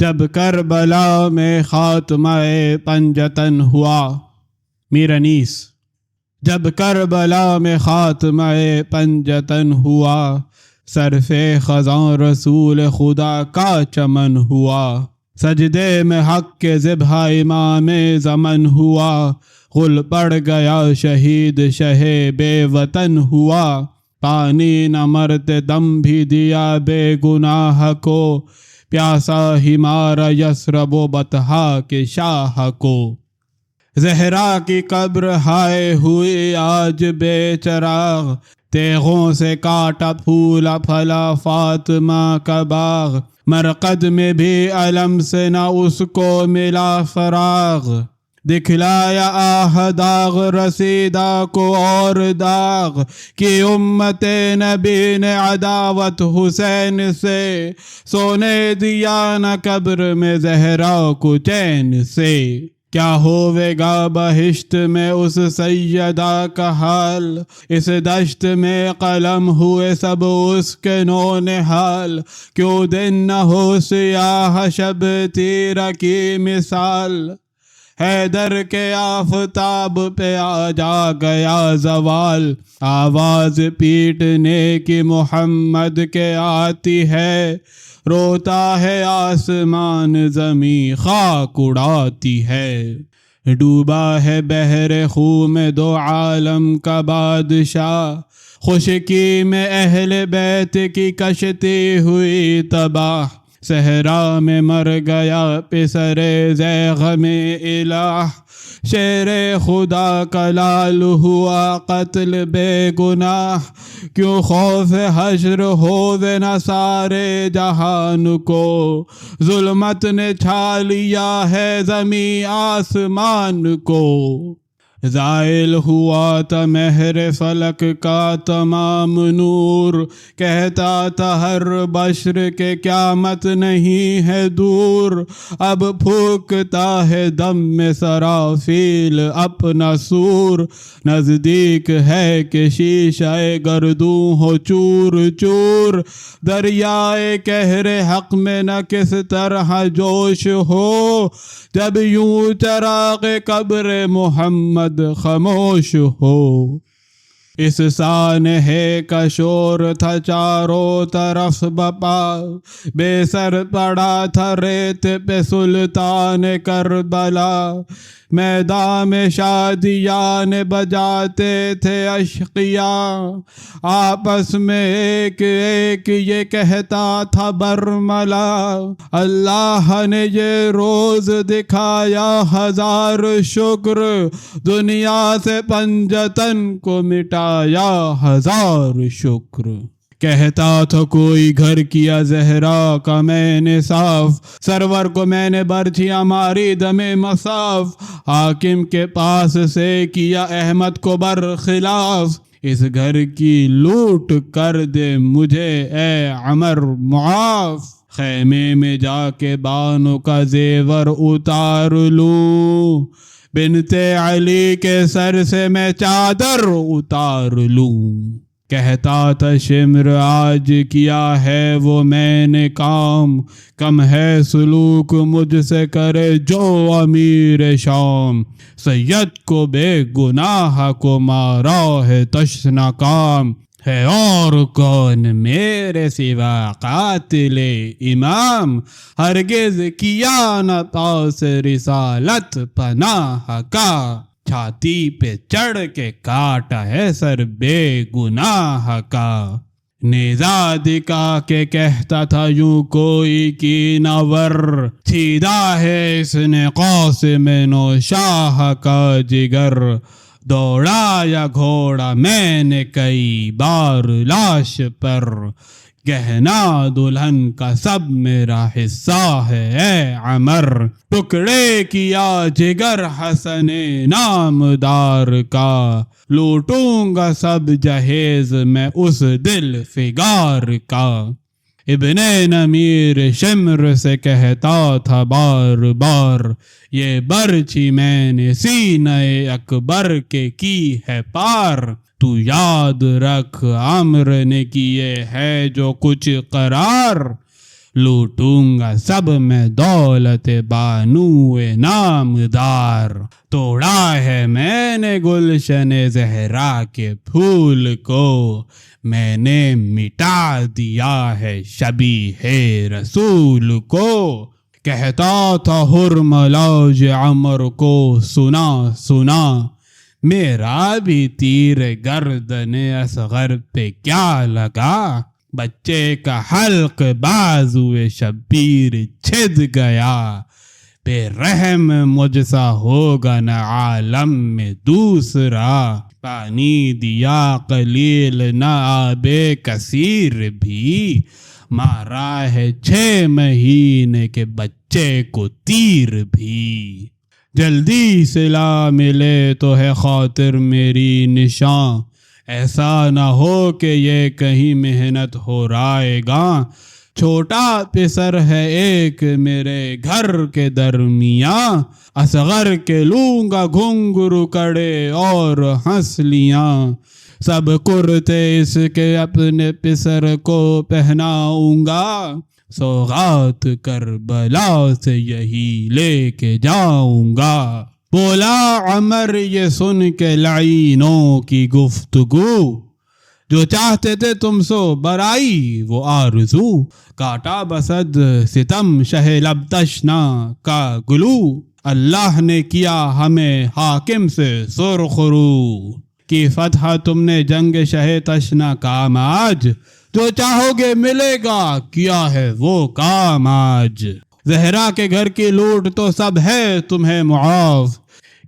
جب کربلا میں خاتمہ پنجتن ہوا. میر انیس. جب کربلا میں خاتمہ پنجتن ہوا، صرف خزاں رسول خدا کا چمن ہوا. سجدے میں حق کے ذبح امام زمن ہوا، غل پڑ گیا شہید شہ بے وطن ہوا. پانی نہ مرتے دم بھی دیا بے گناہ کو، پیاسا ہمارا یثرب و بطحا کے شاہ کو. زہرا کی قبر ہائے ہوئی آج بے چراغ، تیغوں سے کاٹا پھولا پھلا فاطمہ کا باغ. مرقد میں بھی علم سے نہ اس کو ملا فراغ، دکھلایا آہ داغ رسیدہ کو اور داغ. کہ امت نبی نے عداوت حسین سے، سونے دیا نہ قبر میں زہرا کو چین سے. کیا ہوئے گا بہشت میں اس سیدہ کا حال، اس دشت میں قلم ہوئے سب اس کے نونہال. کیوں دن نہ ہو سیاہ شب تیرہ کی مثال، حیدر کے آفتاب پہ آ جا گیا زوال. آواز پیٹنے کی محمد کے آتی ہے، روتا ہے آسمان زمیں خاک اڑاتی ہے. ڈوبا ہے بحر خون میں دو عالم کا بادشاہ، خشکی میں اہل بیت کی کشتی ہوئی تباہ. صحرا میں مر گیا پسر زیغم الہ، شیر خدا کا لال ہوا قتل بے گناہ. کیوں خوف حشر ہووے نہ سارے جہان کو، ظلمت نے چھا لیا ہے زمیں آسمان کو. زائل ہوا تھا مہر فلک کا تمام نور، کہتا تھا ہر بشر کے قیامت نہیں ہے دور. اب پھونکتا ہے دم میں سرافیل اپنا سور، نزدیک ہے کہ شیشہ گردوں ہو چور چور. دریائے قہر حق میں نہ کس طرح جوش ہو، جب یوں چراغ قبر محمد خاموش ہو. اس سانحے کا شور تھا چاروں طرف بپا، بے سر پڑا تھا ریت پہ سلطان کربلا. میدان میں شادیان بجاتے تھے اشقیاء، آپس میں ایک ایک یہ کہتا تھا برملا. اللہ نے یہ روز دکھایا ہزار شکر، دنیا سے پنجتن کو مٹایا ہزار شکر. کہتا تھا کوئی گھر کیا زہرا کا میں نے صاف، سرور کو میں نے برچھیاں ماری دم مصاف. حاکم کے پاس سے کیا احمد کو برخلاف، اس گھر کی لوٹ کر دے مجھے اے عمر معاف. خیمے میں جا کے بانوں کا زیور اتار لوں، بنت علی کے سر سے میں چادر اتار لوں. کہتا تھا شمر آج کیا ہے وہ میں نے کام، کم ہے سلوک مجھ سے کرے جو امیر شام. سید کو بے گناہ کو مارا ہے تشنا کام، ہے اور کون میرے سوا قاتل امام. ہرگز کیا نہ پاس رسالت پناہ کا، چھاتی پہ چڑھ کے کاٹا ہے سر بے گناہ کا. نیزہ دکھا کے کہتا تھا یوں کوئی کی نور، چھیدا ہے اس نے قاسم نو شاہ کا جگر. دوڑایا گھوڑا میں نے کئی بار لاش پر، گہنا دلہن کا سب میرا حصہ ہے اے عمر. ٹکڑے کیا جگر حسن نامدار کا، لوٹوں گا سب جہیز میں اس دل فگار کا. ابن نمیر شمر سے کہتا تھا بار بار، یہ برچھی میں نے سینہ اکبر کے کی ہے پار. تو یاد رکھ عمر نے کیے ہے جو کچھ قرار، لوٹوں گا سب میں دولت بانو نامدار. توڑا ہے میں نے گلشن زہرا کے پھول کو، میں نے مٹا دیا ہے شبیہ رسول کو. کہتا تھا حرملاج عمر کو سنا سنا، میرا بھی تیر گردن اصغر پہ کیا لگا. بچے کا حلق بازو شبیر چھد گیا، بے رحم مجھ سا ہوگا نہ عالم میں دوسرا. پانی دیا قلیل نہ آب کثیر بھی، مارا ہے 6 مہینے کے بچے کو تیر بھی. جلدی سے لا ملے تو ہے خاطر میری نشاں، ایسا نہ ہو کہ یہ کہیں محنت ہو رائے گا. چھوٹا پسر ہے ایک میرے گھر کے درمیاں، اصغر کے لوں گا گھنگرو کڑے اور ہنسلیاں. سب کرتے اس کے اپنے پسر کو پہناؤں گا، سوغات کربلا سے یہی لے کے جاؤں گا. بولا عمر یہ سن کے لعینوں کی گفتگو، جو چاہتے تھے تم سو برائی وہ آرزو. کاٹا بسد ستم شہ لب تشنا کا گلو، اللہ نے کیا ہمیں حاکم سے سرخ رو. کی فتح تم نے جنگ شہ تشنا کام آج، جو چاہو گے ملے گا کیا ہے وہ کام آج. زہرا کے گھر کی لوٹ تو سب ہے تمہیں معاف،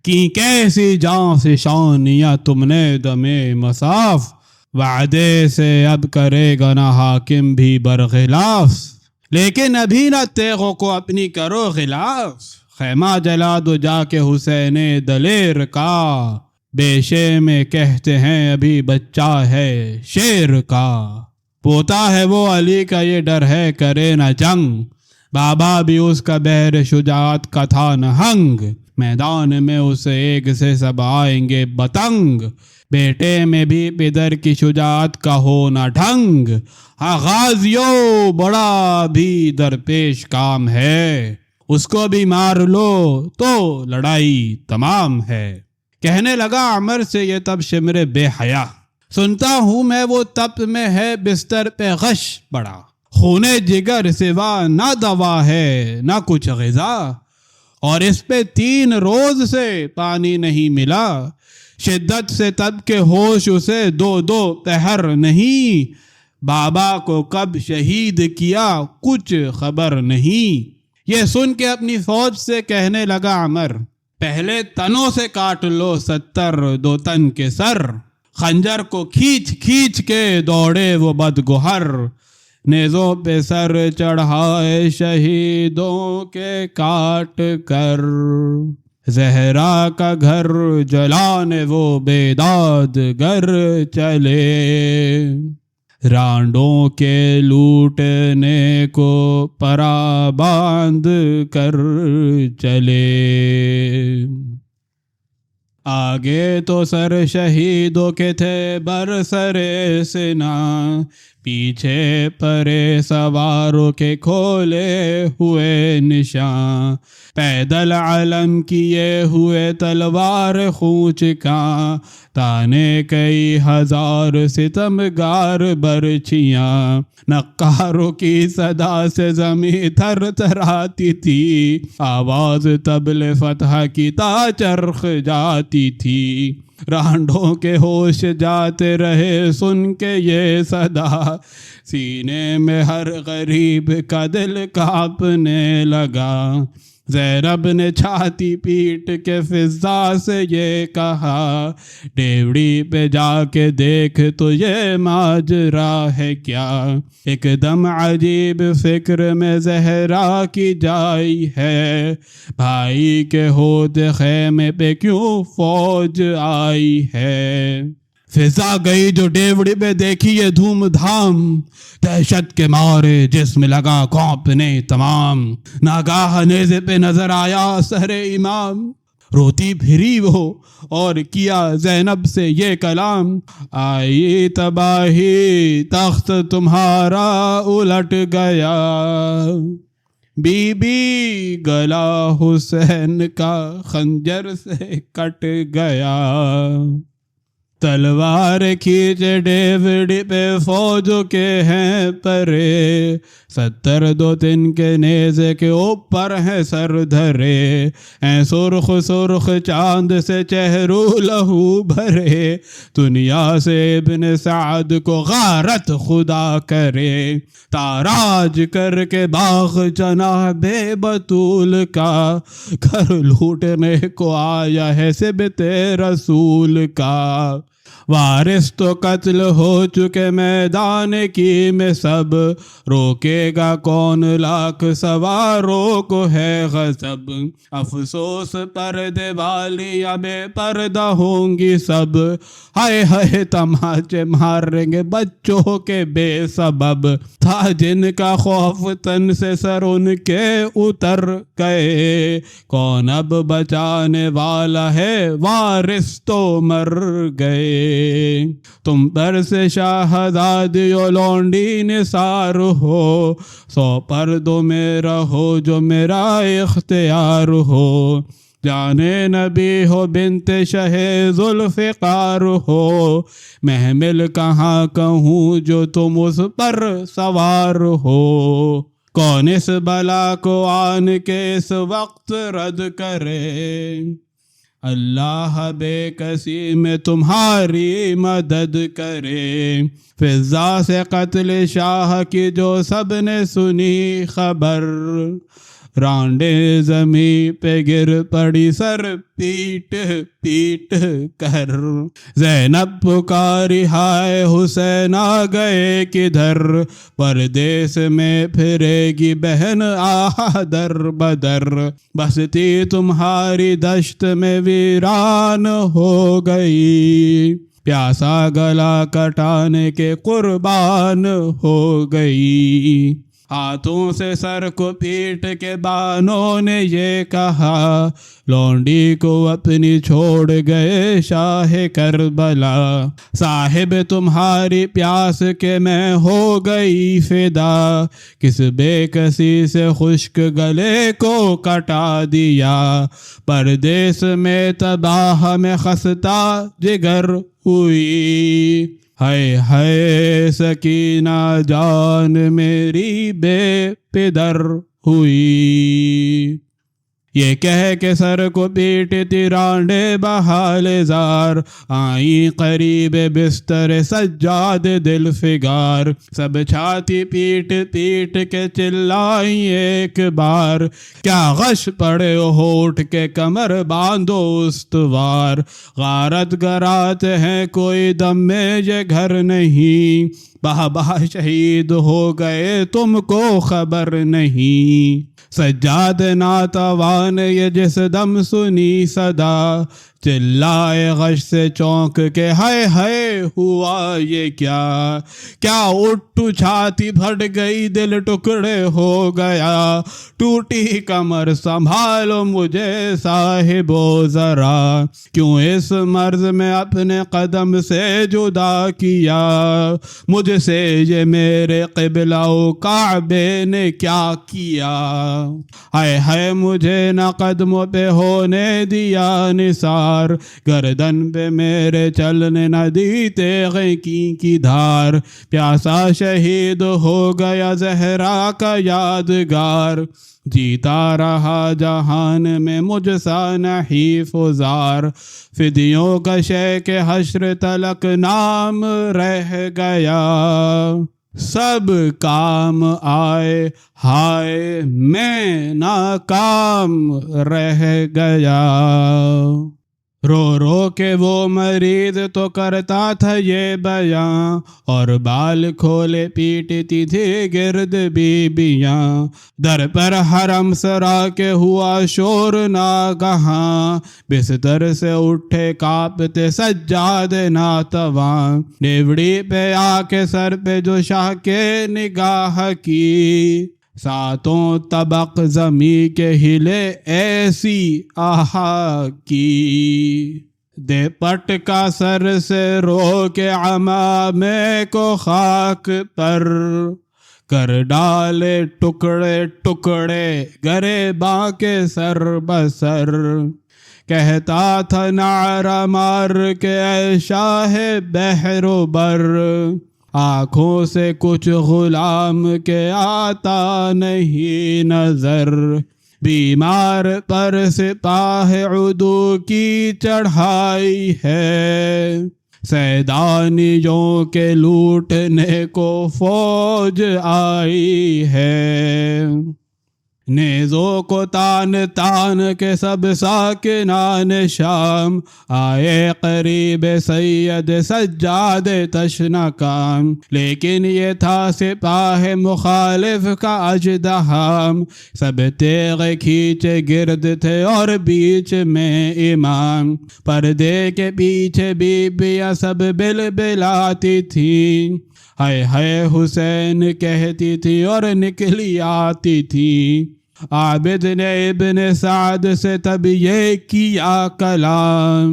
کی کیسی جان سے شانیاں تم نے دم مصاف. وعدے سے اب کرے گا نہ حاکم بھی برخلاف، لیکن ابھی نہ تیغوں کو اپنی کرو غلاف. خیمہ جلا دو جا کے حسین دلیر کا، بیشے میں کہتے ہیں ابھی بچہ ہے شیر کا. پوتا ہے وہ علی کا یہ ڈر ہے کرے نہ جنگ، بابا بھی اس کا بحر شجاعت کا تھا نہنگ. میدان میں اسے ایک سے سب آئیں گے بتنگ، بیٹے میں بھی پدر کی شجاعت کا ہو نہ ڈھنگ. ہاں غازیوں بڑا بھی درپیش کام ہے، اس کو بھی مار لو تو لڑائی تمام ہے. کہنے لگا عمر سے یہ تب شمر بے حیا، سنتا ہوں میں وہ تپ میں ہے بستر پہ غش پڑا. خون جگر سوا نہ دوا ہے نہ کچھ غذا، اور اس پہ 3 روز سے پانی نہیں ملا. شدت سے تب کے ہوش اسے 2 پہر نہیں، بابا کو کب شہید کیا کچھ خبر نہیں. یہ سن کے اپنی فوج سے کہنے لگا عمر، پہلے تنوں سے کاٹ لو 70 2 تن کے سر. خنجر کو کھینچ کھینچ کے دوڑے وہ بدگہر، نیزوں پہ سر چڑھائے شہیدوں کے کاٹ کر. زہرا کا گھر جلانے وہ بیداد گر چلے، رانڈوں کے لوٹنے کو پرا باندھ کر چلے. آگے تو سر شہیدوں کے تھے برسر سنا، پیچھے پرے سواروں کے کھولے ہوئے نشان. پیدل علم کیے ہوئے تلوار خونچ کا، تانے کئی ہزار ستمگار برچھیاں. نقاروں کی صدا سے زمیں تھر تھراتی تھی، آواز طبل فتح کی تا چرخ جاتی تھی. رانڈوں کے ہوش جاتے رہے سن کے یہ صدا، سینے میں ہر غریب کا دل کانپنے لگا. زینب نے چھاتی پیٹ کے فضا سے یہ کہا، ڈیوڑی پہ جا کے دیکھ تو یہ ماجرا ہے کیا. ایک دم عجیب فکر میں زہرا کی جائی ہے، بھائی کے ہوتے خیمے پہ کیوں فوج آئی ہے. فضا گئی جو ڈیوڑی پہ دیکھی یہ دھوم دھام، دہشت کے مارے جسم لگا کانپنے تمام. ناگاہ نیزے پہ نظر آیا سر امام، روتی پھری وہ اور کیا زینب سے یہ کلام، آئی تباہی تخت تمہارا الٹ گیا، بی بی گلا حسین کا خنجر سے کٹ گیا، تلوار کھینچ ڈیوڈ پہ فوج کے ہیں پرے، 70 دن کے نیزے کے اوپر ہیں سر دھرے، ہیں سرخ سرخ چاند سے چہرو لہو بھرے، دنیا سے ابن سعد کو غارت خدا کرے، تاراج کر کے باغ جناب بطول کا، گھر لوٹنے کو آیا ہے سبط رسول کا، وارث تو قتل ہو چکے میدان کی میں سب، روکے گا کون لاکھ سواروں کو ہے غضب، افسوس پردے والی بے پردہ ہوں گی سب، ہائے ہائے تماچے ماریں گے بچوں کے بے سبب، تھا جن کا خوف تن سے سر ان کے اتر گئے، کون اب بچانے والا ہے وارث تو مر گئے، تم پر سے شاہزادیو لونڈی نثار ہو، 100 پردوں میں رہو جو میرا اختیار ہو، جانے نبی ہو بنت شہ ذوالفقار ہو، محمل کہاں کہوں جو تم اس پر سوار ہو، کون اس بلا کو آن کے اس وقت رد کرے، اللہ بے کسی میں تمہاری مدد کرے، فضا سے قتل شاہ کی جو سب نے سنی خبر، رانڈے زمیں پہ گر پڑی سر پیٹ پیٹ کر، زینب پکاری ہائے حسین آ گئے کدھر، پردیس میں پھرے گی بہن آہ در بدر، بستی تمہاری دشت میں ویران ہو گئی، پیاسا گلا کٹانے کے قربان ہو گئی، ہاتھوں سے سر کو پیٹ کے بانوں نے یہ کہا، لونڈی کو اپنی چھوڑ گئے شاہ کربلا، صاحب تمہاری پیاس کے میں ہو گئی فدا، کس بے کسی سے خشک گلے کو کٹا دیا، پردیس میں تباہ میں خستہ جگر ہوئی، ہائے ہائے سکینہ جان میری بے پدر ہوئی، یہ کہہ کے سر کو پیٹتی رانڈے بحال زار، آئیں قریب بستر سجاد دل فگار، سب چھاتی پیٹ پیٹ کے چلائیں ایک بار، کیا غش پڑے ہونٹ کے کمر باندھو استوار، غارت گرات ہیں کوئی دم میں یہ گھر نہیں، بابا شہید ہو گئے تم کو خبر نہیں، سجاد ناتوان یہ جس دم سنی صدا، چلائے غش سے چونک کے ہائے ہائے ہوا یہ کیا، کیا اٹھو چھاتی پھٹ گئی دل ٹکڑے ہو گیا، ٹوٹی کمر سنبھالو مجھے صاحبو ذرا، کیوں اس مرض میں اپنے قدم سے جدا کیا، مجھ سے یہ میرے قبلہ و کعبے نے کیا کیا، ہائے ہائے مجھے نہ قدموں پہ ہونے دیا نثار، گردن پہ میرے چلنے نہ دی تیغیں کی دھار، پیاسا شہید ہو گیا زہرا کا یادگار، جیتا رہا جہان میں مجھ سا نحیف و زار، فدیوں کا شیخ حشر تلک نام رہ گیا، سب کام آئے ہائے میں ناکام رہ گیا، رو رو کے وہ مریض تو کرتا تھا یہ بیاں، اور بال کھولے پیٹتی تھی گرد بیبیاں، در پر حرم سرا کے ہوا شور ناگہاں، بستر سے اٹھے کانپتے سجاد ناتواں، ڈیوڑی پہ آ کے سر پہ جو شاہ کے نگاہ کی، ساتوں طبق زمیں کے ہلے ایسی آہا کی، دے پٹ کا سر سے رو کے عمامے کو خاک پر، کر ڈالے ٹکڑے ٹکڑے گریباں کے سر بسر، کہتا تھا نعرہ مار کے اے شاہ بحر و بر، آنکھوں سے کچھ غلام کے آتا نہیں نظر، بیمار پر سپاہ عدو کی چڑھائی ہے، سیدانیوں کے لوٹنے کو فوج آئی ہے، نیزوں کو تان تان کے سب ساکنان شام، آئے قریب سید سجاد تشنہ کام، لیکن یہ تھا سپاہ مخالف کا اژدہام، سب تیغ کھینچے گرد تھے اور بیچ میں امام، پردے کے پیچھے بیبیاں سب بلبلاتی تھیں، ہائے ہائے حسین کہتی تھی اور نکلی آتی تھی، عابد نے ابن سعد سے تب یہ کیا کلام،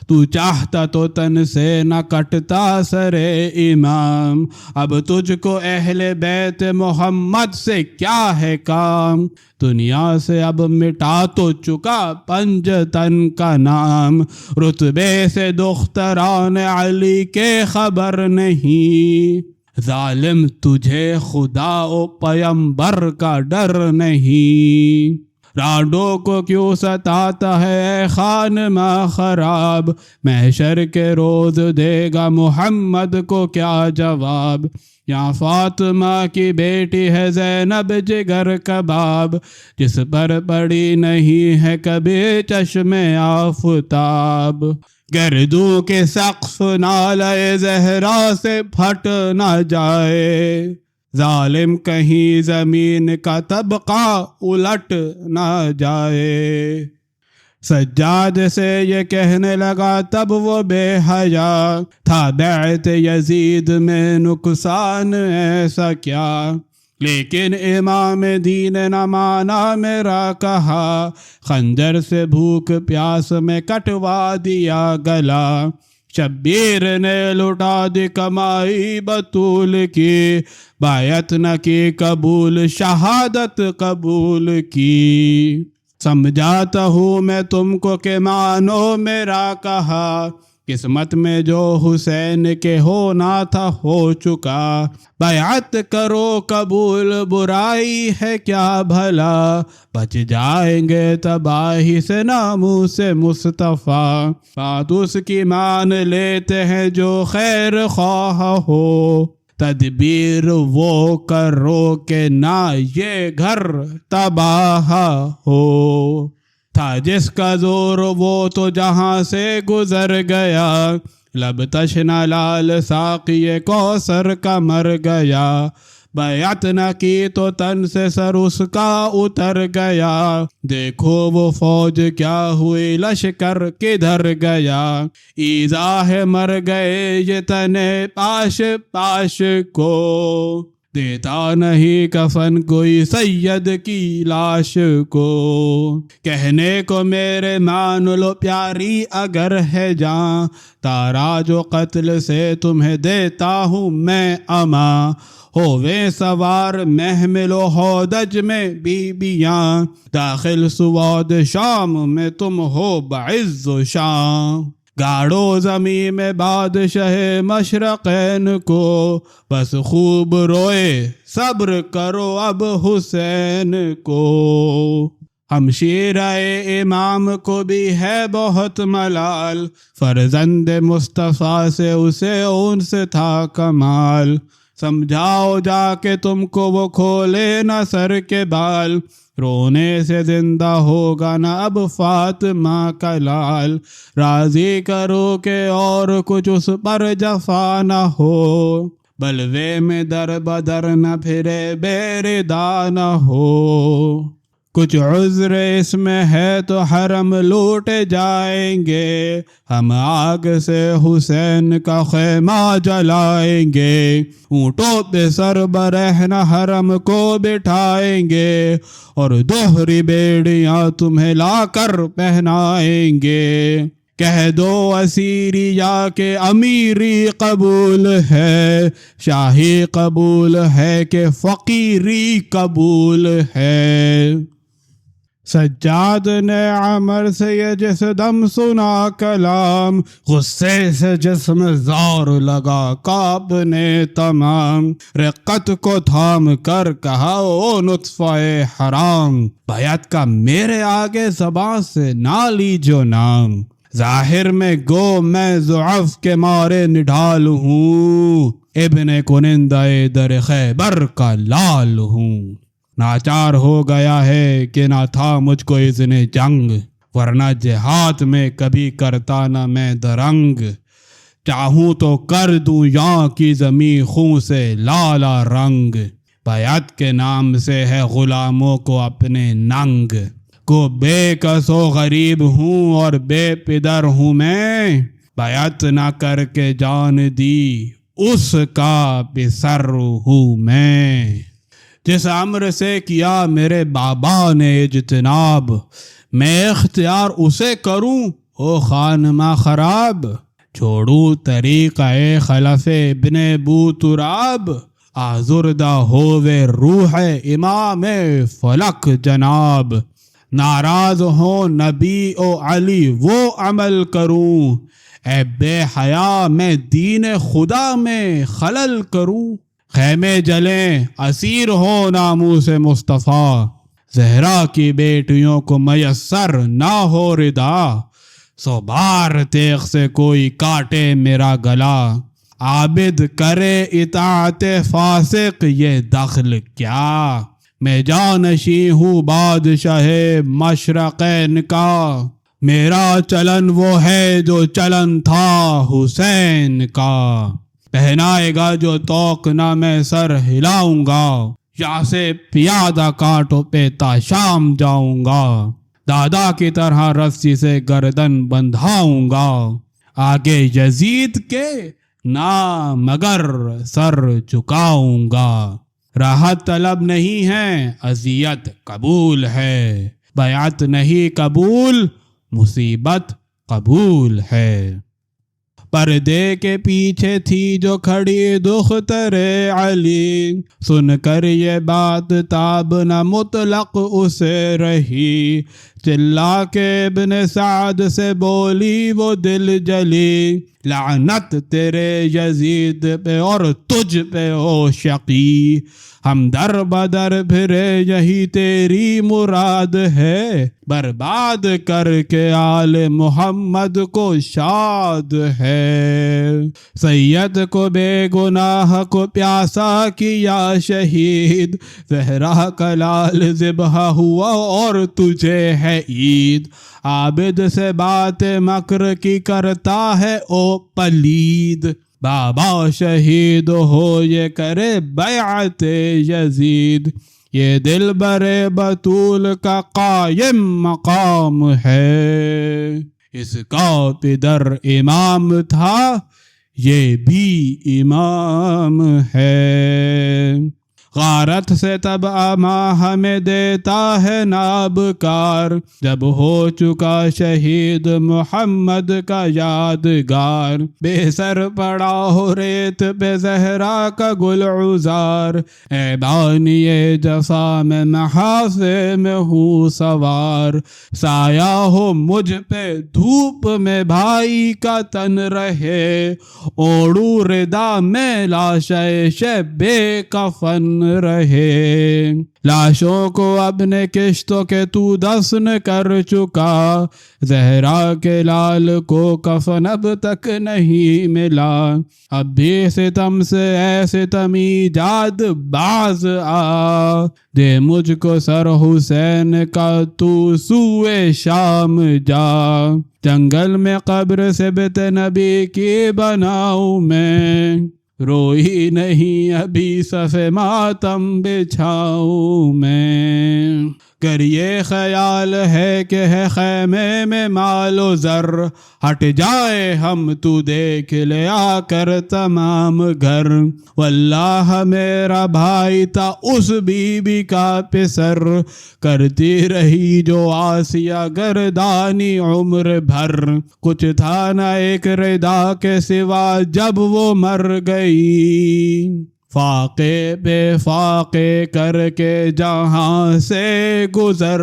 تو چاہتا تو تن سے نہ کٹتا سر امام، اب تجھ کو اہل بیت محمد سے کیا ہے کام، دنیا سے اب مٹا تو چکا پنجتن کا نام، رتبے سے دختران علی کے خبر نہیں، ظالم تجھے خدا و پیمبر کا ڈر نہیں، رانڈوں کو کیوں ستاتا ہے اے خانمہ خراب، محشر کے روز دے گا محمد کو کیا جواب، یہاں فاطمہ کی بیٹی ہے زینب جگر کباب، جس پر پڑی نہیں ہے کبھی چشم آفتاب، گردوں کے سقف نالے زہرا سے پھٹ نہ جائے، ظالم کہیں زمین کا طبقہ الٹ نہ جائے، سجاد سے یہ کہنے لگا تب وہ بے حیا، تھا بیعت یزید میں نقصان ایسا کیا، لیکن امام دین نہ مانا میرا کہا، خنجر سے بھوک پیاس میں کٹوا دیا گلا، شبیر نے لٹا دی کمائی بطول کی، بیعت نہ کی قبول شہادت قبول کی، سمجھاتا ہوں میں تم کو کہ مانو میرا کہا، قسمت میں جو حسین کے ہونا تھا ہو چکا، بیعت کرو قبول برائی ہے کیا بھلا، بچ جائیں گے تباہی سے ناموس مصطفیٰ، بات اس کی مان لیتے ہیں جو خیر خواہ ہو، تدبیر وہ کرو کہ نہ یہ گھر تباہ ہو، تھا جس کا زور وہ تو جہاں سے گزر گیا، لب تشنہ لال ساقی کوثر کا مر گیا، بیعت نہ کی تو تن سے سر اس کا اتر گیا، دیکھو وہ فوج کیا ہوئی لشکر کدھر گیا، ایذا ہے مر گئے یہ تنے پاش پاش کو، دیتا نہیں کفن کوئی سید کی لاش کو، کہنے کو میرے مان لو پیاری اگر ہے جاں، تاراج و قتل سے تمہیں دیتا ہوں میں اما، ہووے سوار محمل و ہودج میں بیبیاں، داخل سواد شام میں تم ہو بعز و شان، گاڑو زمین میں بادشاہ مشرقین کو، بس خوب روئے صبر کرو اب حسین کو، ہمشیرہ امام کو بھی ہے بہت ملال، فرزند مصطفیٰ سے اسے انس تھا کمال، سمجھاؤ جا کے تم کو وہ کھولے نہ سر کے بال، رونے سے زندہ ہوگا نہ اب فاطمہ کا لال، راضی کرو کہ اور کچھ اس پر جفا نہ ہو، بلوے میں در بدر نہ پھرے بے ردا نہ ہو، کچھ عذر اس میں ہے تو حرم لوٹ جائیں گے، ہم آگ سے حسین کا خیمہ جلائیں گے، اونٹوں پہ سر برہنہ حرم کو بٹھائیں گے، اور دوہری بیڑیاں تمہیں لا کر پہنائیں گے۔ کہہ دو اسیریا کہ امیری قبول ہے، شاہی قبول ہے کہ فقیری قبول ہے۔ سجاد نے عمر سے یہ جس دم سنا کلام، غصے سے جسم زور لگا کانپنے تمام، رقت کو تھام کر کہا او نطفہ حرام، بیعت کا میرے آگے زباں سے نہ لیجو نام، ظاہر میں گو میں ضعف کے مارے نڈھال ہوں، ابن کنندہ در خیبر کا لال ہوں، ناچار ہو گیا ہے کہ نہ تھا مجھ کو اذن جنگ، ورنہ جہاد میں کبھی کرتا نہ میں درنگ، چاہوں تو کر دوں یاں کی زمیں خون سے لالا رنگ، بیعت کے نام سے ہے غلاموں کو اپنے ننگ، کو بے کس و غریب ہوں اور بے پدر ہوں میں، بیعت نہ کر کے جان دی اس کا پسر ہوں میں، جس امر سے کیا میرے بابا نے اجتناب، میں اختیار اسے کروں او خانمہ خراب، چھوڑوں طریقہ خلف ابن ابو تراب، آزردہ ہووے روح امام فلک جناب، ناراض ہو نبی او علی وہ عمل کروں، اے بے حیا میں دین خدا میں خلل کروں، خیمے جلیں اسیر ہو ناموس مصطفیٰ، زہرا کی بیٹیوں کو میسر نہ ہو ردا، سو بار تیغ سے کوئی کاٹے میرا گلا، عابد کرے اطاعت فاسق یہ دخل کیا، میں جانشیں ہوں بادشاہ مشرقین کا، میرا چلن وہ ہے جو چلن تھا حسین کا، پہنائے گا جو توق نہ میں سر ہلاؤں گا، یہاں سے پیادہ کانٹوں پہ تا شام جاؤں گا، دادا کی طرح رسی سے گردن بندھاؤں گا، آگے یزید کے نہ مگر سر جھکاؤں گا، راحت طلب نہیں ہے اذیت قبول ہے، بیعت نہیں قبول مصیبت قبول ہے، پردے کے پیچھے تھی جو کھڑی دختر علی، سن کر یہ بات تاب نہ مطلق اسے رہی، چلا کے ابن سعد سے بولی وہ دل جلی، لعنت تیرے یزید پہ اور تجھ پہ او شقی، ہم در بدر پھرے یہی تیری مراد ہے، برباد کر کے آل محمد کو شاد ہے، سید کو بے گناہ کو پیاسا کیا شہید، زہرا کا لال ذبح ہوا اور تجھے ہے عید، عابد سے بات مکر کی کرتا ہے او پلید، بابا شہید ہو یہ کرے بیعت یزید، یہ دل برے بطول کا قائم مقام ہے، اس کا پدر امام تھا یہ بھی امام ہے، غارت سے تب اما ہمیں دیتا ہے نابکار، جب ہو چکا شہید محمد کا یادگار، بے سر پڑا ہو ریت پہ زہرا کا گل عزار، اے بانی جفا میں محافے میں ہوں سوار، سایہ ہو مجھ پہ دھوپ میں بھائی کا تن رہے، اوڑو ردا میں لاشے شب کفن رہے، لاشوں کو اپنے کشتوں کے تو دفن کر چکا، زہرا کے لال کو کفن اب تک نہیں ملا، اب بھی ستم سے اے ستمی جاد باز آ، دے مجھ کو سر حسین کا تو سوئے شام جا، جنگل میں قبر سے بت نبی کی بناؤں میں، روئی نہیں ابھی صف ماتم بچھاؤں میں، گر یہ خیال ہے کہ ہے خیمے میں مال و زر، ہٹ جائے ہم تو دیکھ لے آ کر تمام گھر، واللہ میرا بھائی تھا اس بی بی کا پسر، کرتی رہی جو آسیہ گردانی عمر بھر، کچھ تھا نہ ایک ردا کے سوا جب وہ مر گئی، فاقے بے فاقے کر کے جہاں سے گزر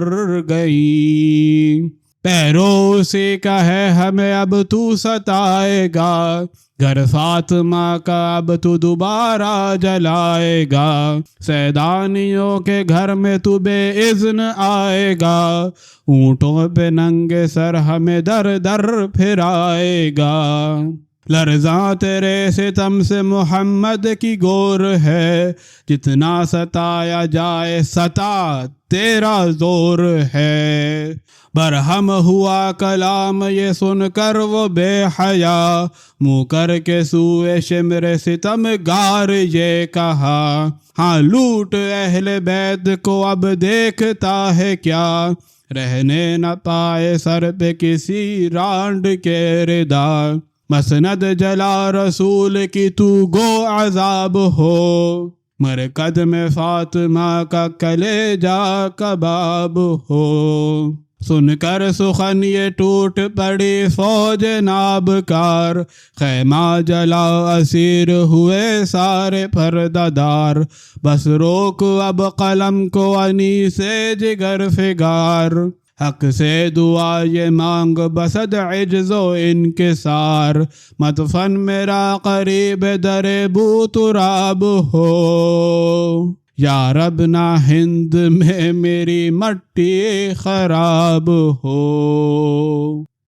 گئی، پیرو اسی کا ہے ہمیں اب تو ستائے گا، گھر فاطمہ کا اب تو دوبارہ جلائے گا، سیدانیوں کے گھر میں تو بے اذن آئے گا، اونٹوں پہ ننگے سر ہمیں در در پھرائے گا، لرزاں تیرے ستم سے محمد کی گور ہے، جتنا ستایا جائے ستا تیرا زور ہے، برہم ہوا کلام یہ سن کر وہ بے حیا، منہ کر کے سوئے شمر ستم گار یہ کہا، ہاں لوٹ اہل بیت کو اب دیکھتا ہے کیا، رہنے نہ پائے سر پہ کسی رانڈ کے ردا، مسند جلا رسول کی تو گو عذاب ہو، مرکد میں فاطمہ کا کلیجہ کباب ہو، سن کر سخن یہ ٹوٹ پڑی فوج نابکار، خیمہ جلا اسیر ہوئے سارے پردہ دار، بس روک اب قلم کو انی سے جگر فگار، حق سے دعا یہ مانگ بسد عجز و انکسار، مدفن میرا قریب در بو تراب ہو، یا رب نہ ہند میں میری مٹی خراب ہو۔